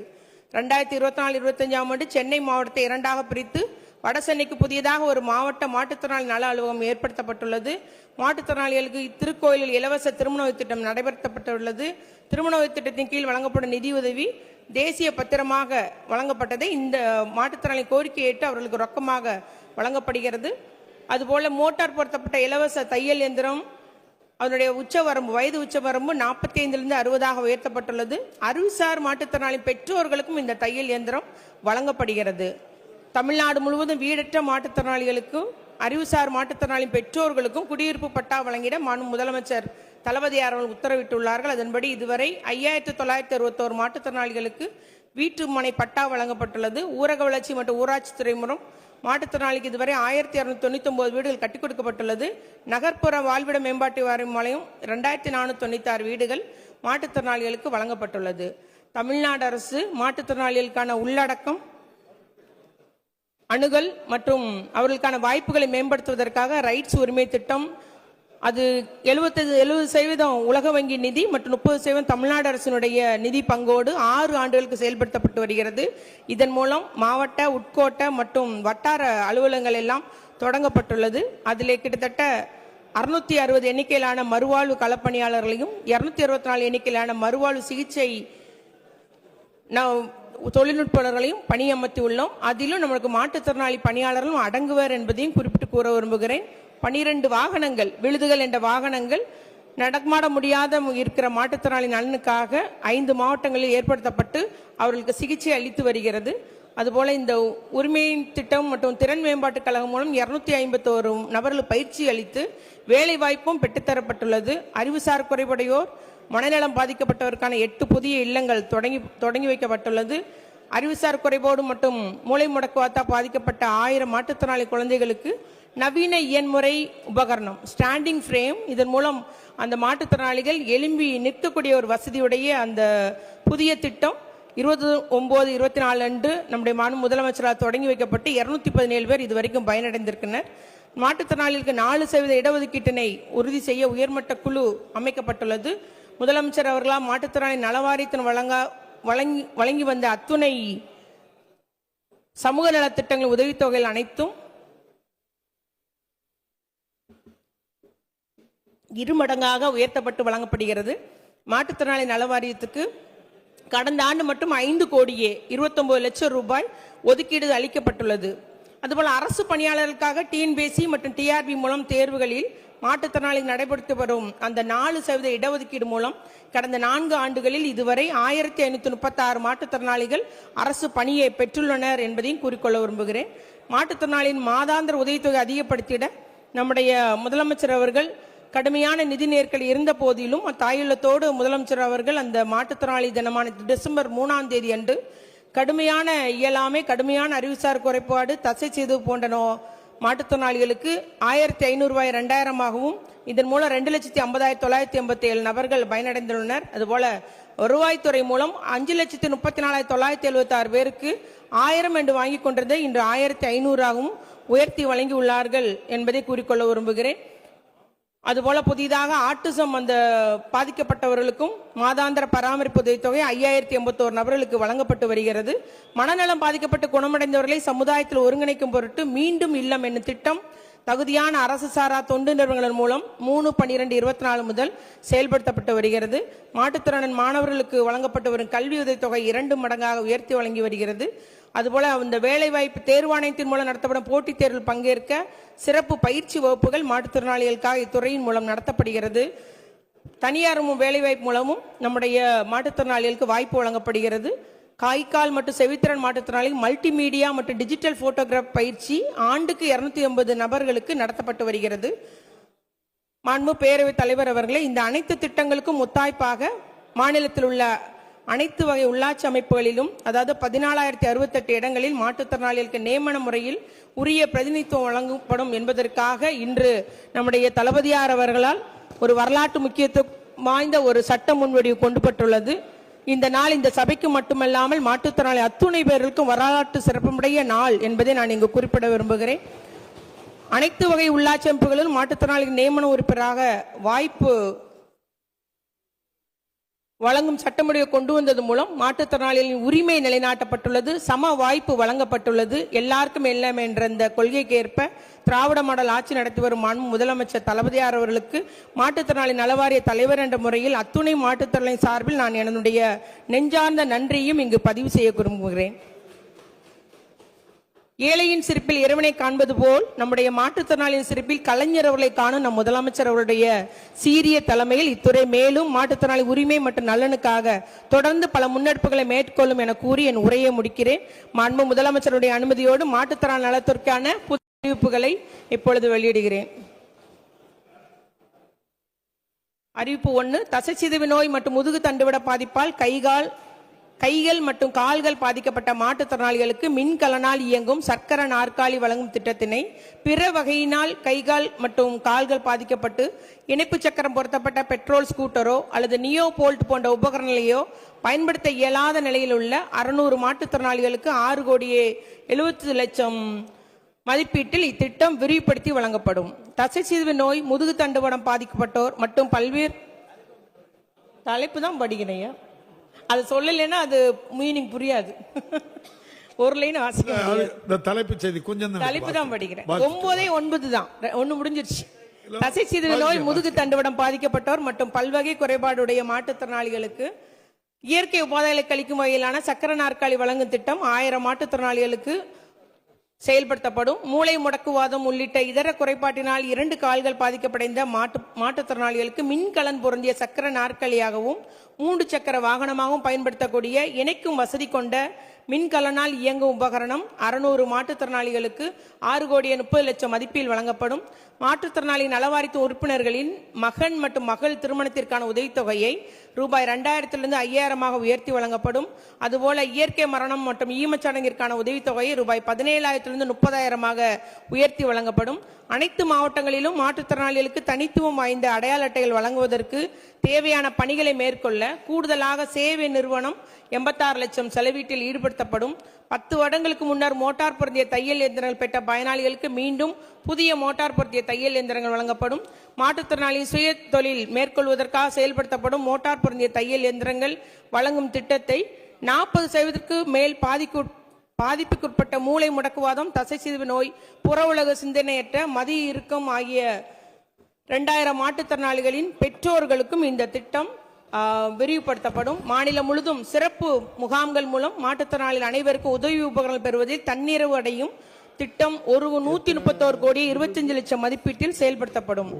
2024-25 ஆண்டு சென்னை மாவட்டத்தை 2ஆக பிரித்து வடசென்னைக்கு புதியதாக ஒரு மாவட்ட மாற்றுத்திறனாளி நல அலுவலகம் ஏற்படுத்தப்பட்டுள்ளது. மாற்றுத்திறனாளிகளுக்கு திருக்கோயிலில் இலவச திருமண திட்டம் நடைபெறப்பட்டுள்ளது. திருமண திட்டத்தின் கீழ் வழங்கப்படும் நிதியுதவி தேசிய பத்திரமாக வழங்கப்பட்டதை இந்த மாற்றுத்திறனாளி கோரிக்கை ஏற்று அவர்களுக்கு ரொக்கமாக வழங்கப்படுகிறது. அதுபோல மோட்டார் பொருத்தப்பட்ட இலவச தையல் இயந்திரம் அதனுடைய வயது உச்சவரம்பு 45 60 உயர்த்தப்பட்டுள்ளது. அறிவுசார் மாற்றுத்திறனாளி பெற்றோர்களுக்கும் இந்த தையல் இயந்திரம் வழங்கப்படுகிறது. தமிழ்நாடு முழுவதும் வீடற்ற மாற்றுத்திறனாளிகளுக்கும் அறிவுசார் மாற்றுத்திறனாளி பெற்றோர்களுக்கும் குடியிருப்பு பட்டா வழங்கிட மாண்பு முதலமைச்சர் தளபதியார் அவர்கள் உத்தரவிட்டுள்ளார்கள். அதன்படி இதுவரை 5961 மாற்றுத்திறனாளிகளுக்கு வீட்டு மனை பட்டா வழங்கப்பட்டுள்ளது. ஊரக வளர்ச்சி மற்றும் ஊராட்சித்துறை மூலம் மாற்றுத்திறனாளிக்கு இதுவரை 1299 வீடுகள் கட்டிக் கொடுக்கப்பட்டுள்ளது. நகர்ப்புற வாழ்விட மேம்பாட்டு வாரியம் மூலம் 2496 வீடுகள் மாற்றுத்திறனாளிகளுக்கு வழங்கப்பட்டுள்ளது. தமிழ்நாடு அரசு மாற்றுத்திறனாளிகளுக்கான உள்ளடக்கம், அணுகல் மற்றும் அவர்களுக்கான வாய்ப்புகளை மேம்படுத்துவதற்காக ரைட்ஸ் உரிமை திட்டம், அது 70% உலக வங்கி நிதி மற்றும் 30% தமிழ்நாடு அரசினுடைய நிதி பங்கோடு 6 ஆண்டுகளுக்கு செயல்படுத்தப்பட்டு வருகிறது. இதன் மூலம் மாவட்ட, உட்கோட்ட மற்றும் வட்டார அலுவலகங்கள் எல்லாம் தொடங்கப்பட்டுள்ளது. அதிலே கிட்டத்தட்ட 660 எண்ணிக்கையிலான மறுவாழ்வு களப்பணியாளர்களையும் 264 எண்ணிக்கையிலான மறுவாழ்வு சிகிச்சை தொழில்நுட்பாளர்களையும் பணியமர்த்தி உள்ளோம். அதிலும் நம்மளுக்கு மாற்றுத்திறனாளி பணியாளர்களும் அடங்குவர் என்பதையும் குறிப்பிட்டு கூற விரும்புகிறேன். 12 வாகனங்கள், விழுதுகள் என்ற வாகனங்கள் நடமாட முடியாத இருக்கிற மாற்றுத்திறனாளி நலனுக்காக 5 மாவட்டங்களில் ஏற்படுத்தப்பட்டு அவர்களுக்கு சிகிச்சை அளித்து வருகிறது. அதுபோல இந்த உரிமை திட்டம் மற்றும் திறன் மேம்பாட்டு கழகம் மூலம் 251 நபர்களுக்கு பயிற்சி அளித்து வேலை வாய்ப்பும் பெற்றுத்தரப்பட்டுள்ளது. அறிவுசார் குறைபாடையோர் மனநலம் பாதிக்கப்பட்டவருக்கான 8 புதிய இல்லங்கள் தொடங்கி வைக்கப்பட்டுள்ளது. அறிவுசார் குறைபாடு மற்றும் மூளை முடக்குவாத்தா பாதிக்கப்பட்ட 1000 மாற்றுத்திறனாளி குழந்தைகளுக்கு நவீன இயன்முறை உபகரணம் ஸ்டாண்டிங் ஃப்ரேம், இதன் மூலம் அந்த மாற்றுத்திறனாளிகள் எலும்பி நிற்கக்கூடிய ஒரு வசதியுடைய அந்த புதிய திட்டம் 29-24 அன்று நம்முடைய மாநில முதலமைச்சரால் தொடங்கி வைக்கப்பட்டு 217 பேர் இதுவரைக்கும் பயனடைந்திருக்கின்றனர். மாற்றுத்திறனாளிகளுக்கு 4% இடஒதுக்கீட்டினை உறுதி செய்ய உயர்மட்ட குழு அமைக்கப்பட்டுள்ளது. முதலமைச்சர் அவர்களால் மாற்றுத்திறனாளி நலவாரியத்தின் வழங்கி வந்த அத்துணை சமூக நலத்திட்டங்கள் உதவித்தொகைகள் அனைத்தும் 2 மடங்காக உயர்த்தப்பட்டு வழங்கப்படுகிறது. மாற்றுத்திறனாளி நலவாரியத்துக்கு கடந்த ஆண்டு மட்டும் 5 கோடியே 29 லட்சம் ரூபாய் ஒதுக்கீடு அளிக்கப்பட்டுள்ளது. அதுபோல அரசு பணியாளர்களுக்காக டிஎன்பிஎஸ்சி மற்றும் டிஆர்பி மூலம் தேர்வுகளில் மாற்றுத்திறனாளி நடைபெற்று வரும் அந்த 4% இடஒதுக்கீடு மூலம் கடந்த 4 ஆண்டுகளில் இதுவரை 1536 மாற்றுத்திறனாளிகள் அரசு பணியை பெற்றுள்ளனர் என்பதையும் கூறிக்கொள்ள விரும்புகிறேன். மாற்றுத்திறனாளியின் மாதாந்திர உதவித்தொகை அதிகப்படுத்திட நம்முடைய முதலமைச்சர் அவர்கள் கடுமையான நிதி நெருக்கடி இருந்த போதிலும் தாயுள்ளத்தோடு முதலமைச்சர் அவர்கள் அந்த மாற்றுத்திறனாளி தினமான டிசம்பர் 3ஆம் தேதி அன்று கடுமையான இயலாமை, கடுமையான அறிவுசார் குறைபாடு, தசை செய்து போன்ற மாற்றுத்திறனாளிகளுக்கு 1500 ரூபாய் 2000ஆகவும் இதன் மூலம் 2,50,987 நபர்கள் பயனடைந்துள்ளனர். அதுபோல வருவாய்த்துறை மூலம் 5,34,976 பேருக்கு 1000 என்று வாங்கிக் கொண்டிருந்த இன்று 1500ஆகவும் உயர்த்தி வழங்கியுள்ளார்கள் என்பதை கூறிக்கொள்ள விரும்புகிறேன். அதுபோல புதிதாக ஆட்டிசம் அந்த பாதிக்கப்பட்டவர்களுக்கும் மாதாந்திர பராமரிப்பு உதவித்தொகை 5081 நபர்களுக்கு வழங்கப்பட்டு வருகிறது. மனநலம் பாதிக்கப்பட்டு குணமடைந்தவர்களை சமுதாயத்தில் ஒருங்கிணைக்கும் பொருட்டு மீண்டும் இல்லம் என்னும் திட்டம் தகுதியான அரசு சாரா தொண்டு நிறுவனங்கள் மூலம் 3/12/24 முதல் செயல்படுத்தப்பட்டு வருகிறது. மாற்றுத்திறன் மாணவர்களுக்கு வழங்கப்பட்டு வரும் கல்வி உதவித்தொகை 2 மடங்காக உயர்த்தி வழங்கி வருகிறது. அதுபோல அந்த வேலைவாய்ப்பு தேர்வாணையத்தின் மூலம் நடத்தப்படும் போட்டித் தேர்வில் பங்கேற்க சிறப்பு பயிற்சி வகுப்புகள் மாற்றுத்திறனாளிகளுக்காக இத்துறையின் மூலம் நடத்தப்படுகிறது. தனியார் வேலைவாய்ப்பு மூலமும் நம்முடைய மாற்றுத்திறனாளிகளுக்கு வாய்ப்பு வழங்கப்படுகிறது. காய்கால் மற்றும் செவித்திறன் மாற்றுத்திறனாளிகள் மல்டிமீடியா மற்றும் டிஜிட்டல் போட்டோகிராஃப் பயிற்சி ஆண்டுக்கு 280 நபர்களுக்கு நடத்தப்பட்டு வருகிறது. மாண்பு பேரவைத் தலைவர் அவர்களே, இந்த அனைத்து திட்டங்களுக்கும் முத்தாய்ப்பாக மாநிலத்தில் உள்ள அனைத்து வகை உள்ளாட்சி அமைப்புகளிலும் அதாவது 14,068 இடங்களில் மாற்றுத்திறனாளிகளுக்கு நியமன முறையில் உரிய பிரதிநிதித்துவம் வழங்கப்படும் என்பதற்காக இன்று நம்முடைய தளபதியார் அவர்களால் ஒரு வரலாற்று முக்கியத்துவம் வாய்ந்த ஒரு சட்ட முன்வடிவு கொண்டுபட்டுள்ளது. இந்த நாள் இந்த சபைக்கு மட்டுமல்லாமல் மாற்றுத்திறனாளி அத்துணை பேர்களுக்கும் வரலாற்று சிறப்புடைய நாள் என்பதை நான் இங்கு குறிப்பிட விரும்புகிறேன். அனைத்து வகை உள்ளாட்சி அமைப்புகளிலும் மாற்றுத்திறனாளி நியமன உறுப்பினராக வாய்ப்பு வழங்கும் சட்டமுடிவை கொண்டு வந்தது மூலம் மாற்றுத்திறனாளிகளின் உரிமை நிலைநாட்டப்பட்டுள்ளது, சம வாய்ப்பு வழங்கப்பட்டுள்ளது. எல்லாருக்கும் எல்லாம் என்ற இந்த கொள்கைக்கு ஏற்ப திராவிட மாடல் ஆட்சி நடத்தி வரும் மாண்பு முதலமைச்சர் தளபதியார் அவர்களுக்கு மாற்றுத்திறனாளி நலவாரிய தலைவர் என்ற முறையில் அத்துணை மாற்றுத்திறனாளி சார்பில் நான் என்னுடைய நெஞ்சார்ந்த நன்றியையும் இங்கு பதிவு செய்ய விரும்புகிறேன். ஏழையின் சிரிப்பில் இறைவனை காண்பது போல் நம்முடைய மாற்றுத்திறனாளியின் சிரிப்பில் கலைஞர் அவர்களை காணும் நம் முதலமைச்சர் அவருடைய சீரிய தலைமையில் இத்துறை மேலும் மாற்றுத்திறனாளி உரிமை மற்றும் நலனுக்காக தொடர்ந்து பல முன்னெடுப்புகளை மேற்கொள்ளும் என கூறி என் உரையை முடிக்கிறேன். மாண்பு முதலமைச்சருடைய அனுமதியோடு மாற்றுத்திறனாளி நலத்திற்கான புதிய அறிவிப்புகளை இப்பொழுது வெளியிடுகிறேன். அறிவிப்பு 1. தசைச்சிதைவு நோய் மற்றும் முதுகு தண்டுவிட பாதிப்பால் கைகள் மற்றும் கால்கள் பாதிக்கப்பட்ட மாற்றுத்திறனாளிகளுக்கு மின்கலனால் இயங்கும் சக்கர நாற்காலி வழங்கும் திட்டத்தினை பிற வகையினால் கைகால் மற்றும் கால்கள் பாதிக்கப்பட்டு இணைப்பு சக்கரம் பொருத்தப்பட்ட பெட்ரோல் ஸ்கூட்டரோ அல்லது நியோ போல்ட் போன்ற உபகரணங்களையோ பயன்படுத்த இயலாத நிலையில் உள்ள 600 மாற்றுத்திறனாளிகளுக்கு 6,70,00,000 மதிப்பீட்டில் இத்திட்டம் விரிவுபடுத்தி வழங்கப்படும். தசைச்சிதைவு நோய், முதுகு தண்டுவடம் பாதிக்கப்பட்டோர் மற்றும் பல்வேறு தலைப்பு தான் படிக்கிறேன். அது சொல்லலைன்னா அது மீனிங் புரியாது. ஒரு லைன் வாசிக்க தலைப்பு செய்தி கொஞ்சம் தலைப்பு தான் படிக்கிறேன். 9 தான் 1 முடிஞ்சிருச்சு. தசைச்சிதைவு நோய், முதுகு தண்டுவடம் பாதிக்கப்பட்டோர் மற்றும் பல்வகை குறைபாடுடைய மாற்றுத்திறனாளிகளுக்கு இயற்கை உபாதைகளை கழிக்கும் வகையிலான சக்கர நாற்காலி வழங்கும் திட்டம் 1000 மாற்றுத்திறனாளிகளுக்கு செயல்படுத்தப்படும். மூளை முடக்குவாதம் உள்ளிட்ட இதர குறைபாட்டினால் 2 கால்கள் பாதிக்கப்படைந்த மாற்றுத்திறனாளிகளுக்கு மின்கலன் பொருந்திய சக்கர நாற்காலியாகவும் 3 சக்கர வாகனமாகவும் பயன்படுத்தக்கூடிய இணைக்கும் வசதி கொண்ட மின்கலனால் இயங்கும் உபகரணம் 600 மாற்றுத்திறனாளிகளுக்கு 6,30,00,000 மதிப்பில் வழங்கப்படும். மாற்றுத்திறனாளி நலவாரியத்து உறுப்பினர்களின் மகன் மற்றும் மகள் திருமணத்திற்கான உதவித்தொகையை ரூபாய் 2000 5,000 உயர்த்தி வழங்கப்படும். அதுபோல இயற்கை மரணம் மற்றும் ஈமச்சடங்கிற்கான உதவித்தொகையை ரூபாய் 17,000 30,000 உயர்த்தி வழங்கப்படும். அனைத்து மாவட்டங்களிலும் மாற்றுத்திறனாளிகளுக்கு தனித்துவம் வாய்ந்த அடையாள அட்டைகள் வழங்குவதற்கு தேவையான பணிகளை மேற்கொள்ள கூடுதலாக சேவை நிறுவனம் 86 லட்சம் செலவீட்டில் ஈடுபடுத்தப்படும். 10 வருடங்களுக்கு முன்னர் மோட்டார் பொருந்திய தையல் இயந்திரங்கள் பெற்ற பயனாளிகளுக்கு மீண்டும் புதிய மோட்டார் பொருத்திய தையல் இயந்திரங்கள் வழங்கப்படும். மாற்றுத்திறனாளி சுய தொழில் மேற்கொள்வதற்காக செயல்படுத்தப்படும் மோட்டார் பொருந்திய தையல் இயந்திரங்கள் வழங்கும் திட்டத்தை 40% மேல் பாதிப்புக்குட்பட்ட மூளை முடக்குவாதம், தசைச்சிதைவு நோய், புற உலக சிந்தனையற்ற மதிய இறுக்கம் ஆகிய 2000 மாற்றுத்திறனாளிகளின் பெற்றோர்களுக்கும் இந்த திட்டம் விரிவுபடுத்தப்படும். மாநிலம் முழுதும் சிறப்பு முகாம்கள் மூலம் மாற்றுத்திறனாளிகள் அனைவருக்கும் உதவி உபகரணங்கள் பெறுவதில் தன்னிறைவு அடையும் திட்டம் 131,25,00,000 மதிப்பீட்டில் செயல்படுத்தப்படும்.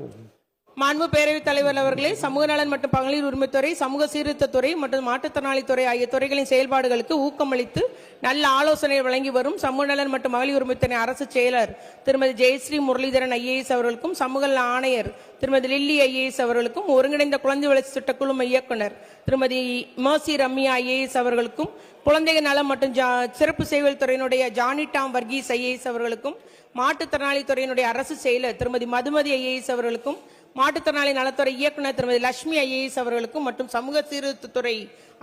மாண்பு பேரவைத் தலைவர் அவர்களே, சமூக நலன் மற்றும் மகளிர் உரிமைத்துறை, சமூக சீர்திருத்தத்துறை மற்றும் மாற்றுத்திறனாளித்துறை ஆகிய துறைகளின் செயல்பாடுகளுக்கு ஊக்கமளித்து நல்ல ஆலோசனை வழங்கி வரும் சமூக நலன் மற்றும் மகளிர் உரிமைத்துறை அரசு செயலர் திருமதி ஜெயஸ்ரீ முரளிதரன் ஐஏஎஸ் அவர்களுக்கும், சமூக நல ஆணையர் திருமதி லில்லி ஐஏஎஸ் அவர்களுக்கும், ஒருங்கிணைந்த குழந்தை வளர்ச்சி திட்ட குழும இயக்குனர் திருமதி மர்சி ரம்யா ஐஏஎஸ் அவர்களுக்கும், குழந்தைகள் நலம் மற்றும் சிறப்பு சேவை துறையினுடைய ஜானி டாம் வர்கீஸ் ஐஏஎஸ் அவர்களுக்கும், மாற்றுத்திறனாளி துறையினுடைய அரசு செயலர் திருமதி மதுமதி ஐஏஎஸ் அவர்களுக்கும், மாற்றுத்திறனாளி நலத்துறை இயக்குனர் திருமதி லட்சுமி ஐஏஎஸ் அவர்களுக்கும் மற்றும் சமூக சீர்திருத்தத்துறை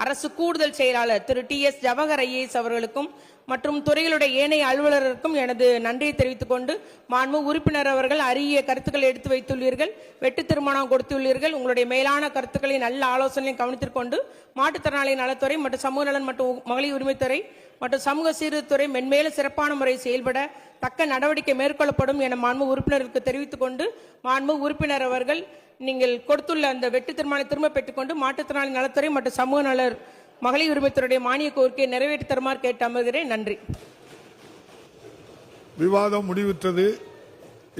அரசு கூடுதல் செயலாளர் திரு TS ஜவஹர் ஐஏஎஸ் அவர்களுக்கும் மற்றும் துறைகளுடைய ஏனைய அலுவலருக்கும் எனது நன்றியை தெரிவித்துக் கொண்டு, மாண்பு உறுப்பினர் அவர்கள் அரிய கருத்துக்களை எடுத்து வைத்துள்ளீர்கள், வெட்டு தீர்மானம் கொடுத்துள்ளீர்கள். உங்களுடைய மேலான கருத்துக்களை நல்ல ஆலோசனையை கவனித்துக் கொண்டு மாற்றுத்திறனாளி நலத்துறை மற்றும் சமூக நலன் மற்றும் மகளிர் உரிமைத்துறை மற்றும் சமூக சீர்திருத்தத்துறை மென்மேலும் சிறப்பான முறையில் செயல்பட தக்க நடவடிக்கை மேற்கொள்ளப்படும் என மாண்பு உறுப்பினருக்கு தெரிவித்துக் கொண்டு, மாண்பு உறுப்பினர் அவர்கள் நீங்கள் கொடுத்துள்ள அந்த வெட்டு தீர்மானம் திரும்ப பெற்றுக்கொண்டு மாற்றுத்திறனாளி நலத்துறை மற்றும் சமூக நலர் மகளிர் உரிமைத்துறையுடைய மானிய கோரிக்கையை நிறைவேற்றி தருமாறு கேட்டு அமர்கிறேன். நன்றி. விவாதம் முடிவுற்றது.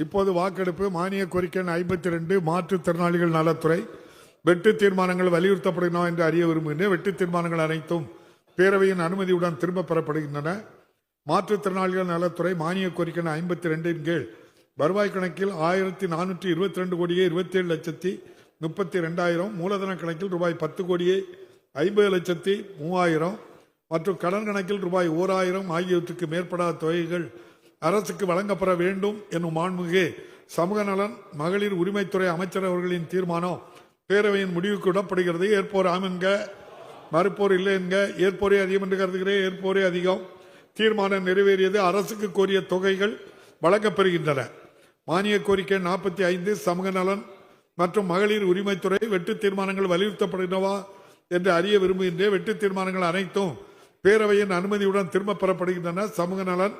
இப்போது வாக்கெடுப்பு. மானிய கோரிக்கை 52 மாற்றுத்திறனாளிகள் நலத்துறை வெட்டு தீர்மானங்கள் வலியுறுத்தப்படுகின்றன என்று அறிய விரும்புகின்றன. வெட்டு தீர்மானங்கள் அனைத்தும் பேரவையின் அனுமதியுடன் திரும்ப பெறப்படுகின்றன. மாற்றுத்திறனாளிகள் நலத்துறை மானிய கோரிக்கை 52 கீழ் வருவாய் கணக்கில் 1422 கோடியே 27,32,000, மூலதன கணக்கில் ரூபாய் 10 கோடியே 50,03,000 மற்றும் கடன் கணக்கில் ரூபாய் 1,000 ஆகியவற்றுக்கு மேற்படாத தொகைகள் அரசுக்கு வழங்கப்பட வேண்டும் என்னும் மாண்புமிகு சமூக நலன் மகளிர் உரிமைத்துறை அமைச்சர் அவர்களின் தீர்மானம் பேரவையின் முடிவுக்கு விடப்படுகிறது. ஏற்போர் ஆம் என்க, மறுப்போர் இல்லை என்க. ஏற்போரே அதிகம் என்று கருதுகிறேன். ஏற்போரே அதிகம். தீர்மானம் நிறைவேறியது. அரசுக்கு கோரிய தொகைகள் வழங்கப்பெறுகின்றன. மானிய கோரிக்கை 45 சமூக நலன் மற்றும் மகளிர் உரிமைத்துறை வெட்டு தீர்மானங்கள் வலியுறுத்தப்படுகின்றவா என்று அறிய விரும்புகின்றேன். வெட்டு தீர்மானங்கள் அனைத்தும் பேரவையின் அனுமதியுடன் திரும்ப பெறப்படுகின்றன. சமூக நலன்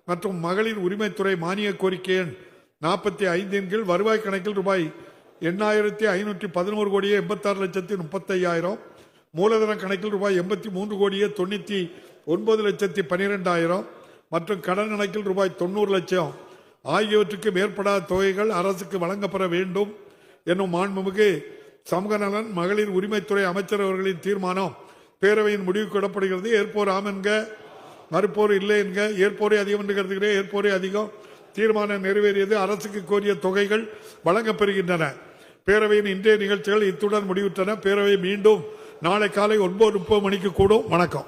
மற்றும் மகளிர் உரிமைத்துறை மானிய கோரிக்கை 45 கீழ் வருவாய் கணக்கில் ரூபாய் 8,511 கோடியே 86,35,000, மூலதன கணக்கில் ரூபாய் 83 கோடியே 99,12,012 மற்றும் கடன் கணக்கில் ரூபாய் 90 லட்சம் ஆகியவற்றுக்கு மேற்படாத தொகைகள் அரசுக்கு வழங்கப்பட வேண்டும் என்னும் மாண்புமிகு சமூக நலன் மகளிர் உரிமைத்துறை அமைச்சர் அவர்களின் தீர்மானம் பேரவையின் முடிவுக்கு விடப்படுகிறது. ஏற்போர் ஆம் என்க, மறுப்போர் இல்லை என்க. ஏற்போரே அதிகம் என்று கருதுகிறேன். ஏற்போரே அதிகம். தீர்மானம் நிறைவேறியது. அரசுக்கு கோரிய தொகைகள் வழங்கப்பெறுகின்றன. பேரவையின் இன்றைய நிகழ்ச்சிகள் இத்துடன் முடிவுற்றன. பேரவை மீண்டும் நாளை காலை 9:30 மணிக்கு கூடும். வணக்கம்.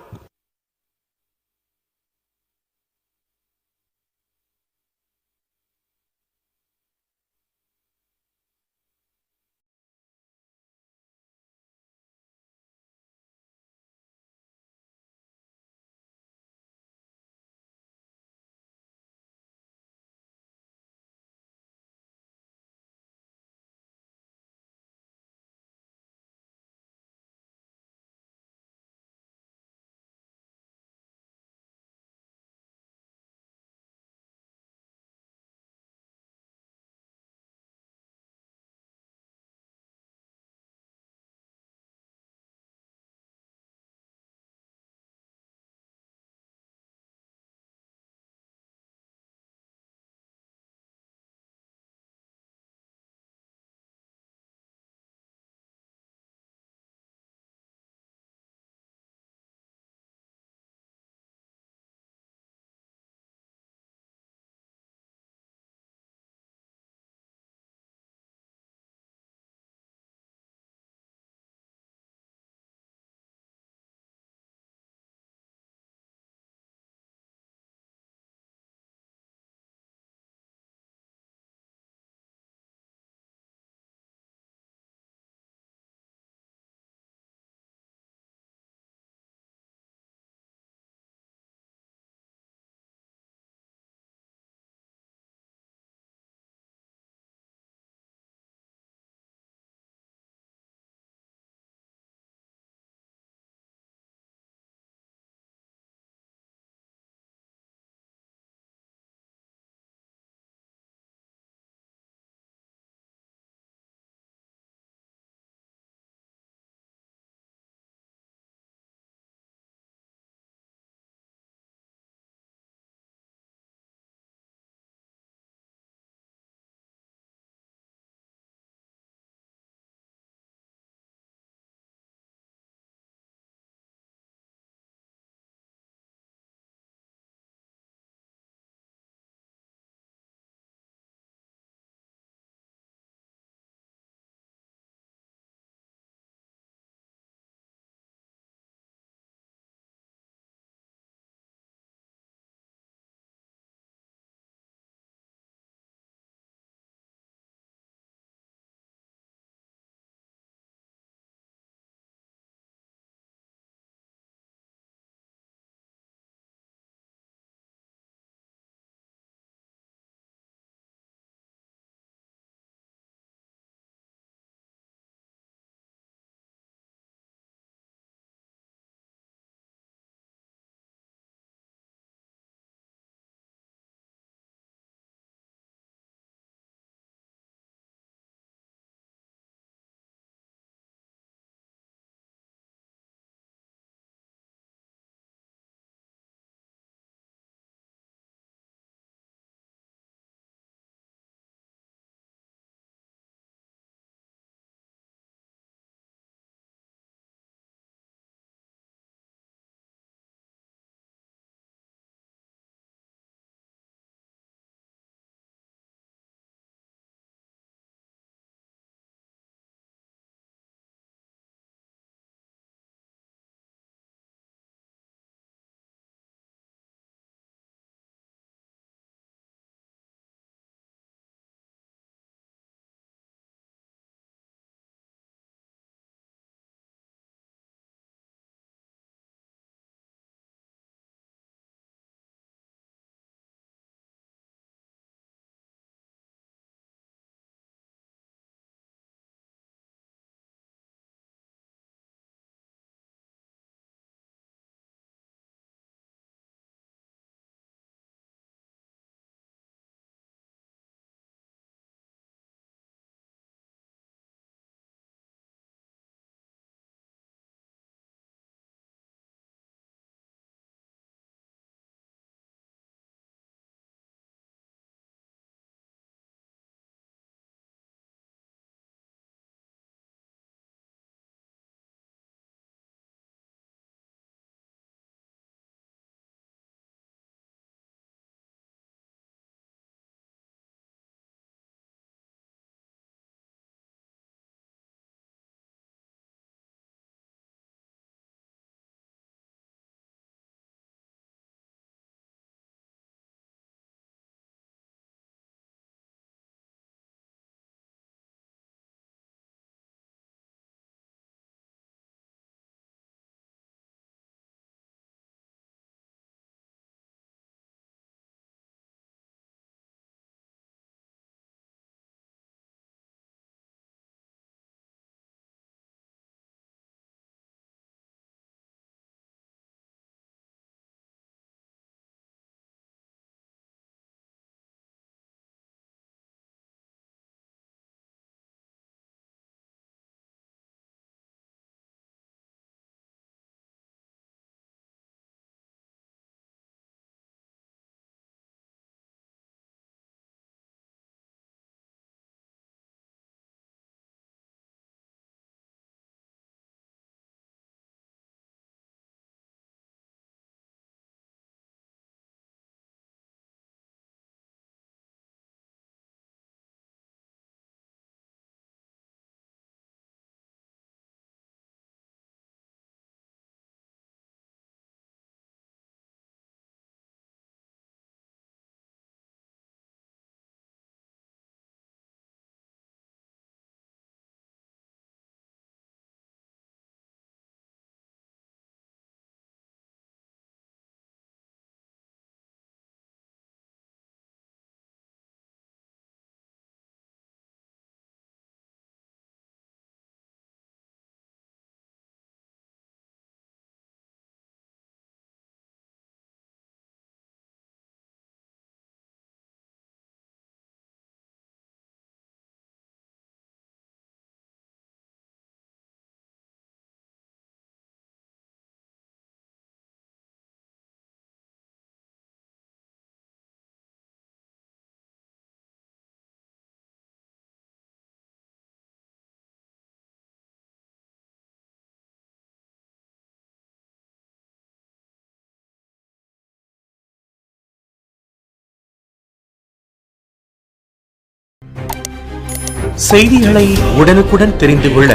செய்திகளை உடனுக்குடன் தெரிந்து கொள்ள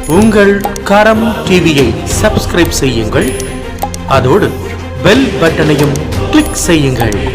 உங்கள் கரம் டிவியை சப்ஸ்கிரைப் செய்யுங்கள். அதோடு பெல் பட்டனையும் கிளிக் செய்யுங்கள்.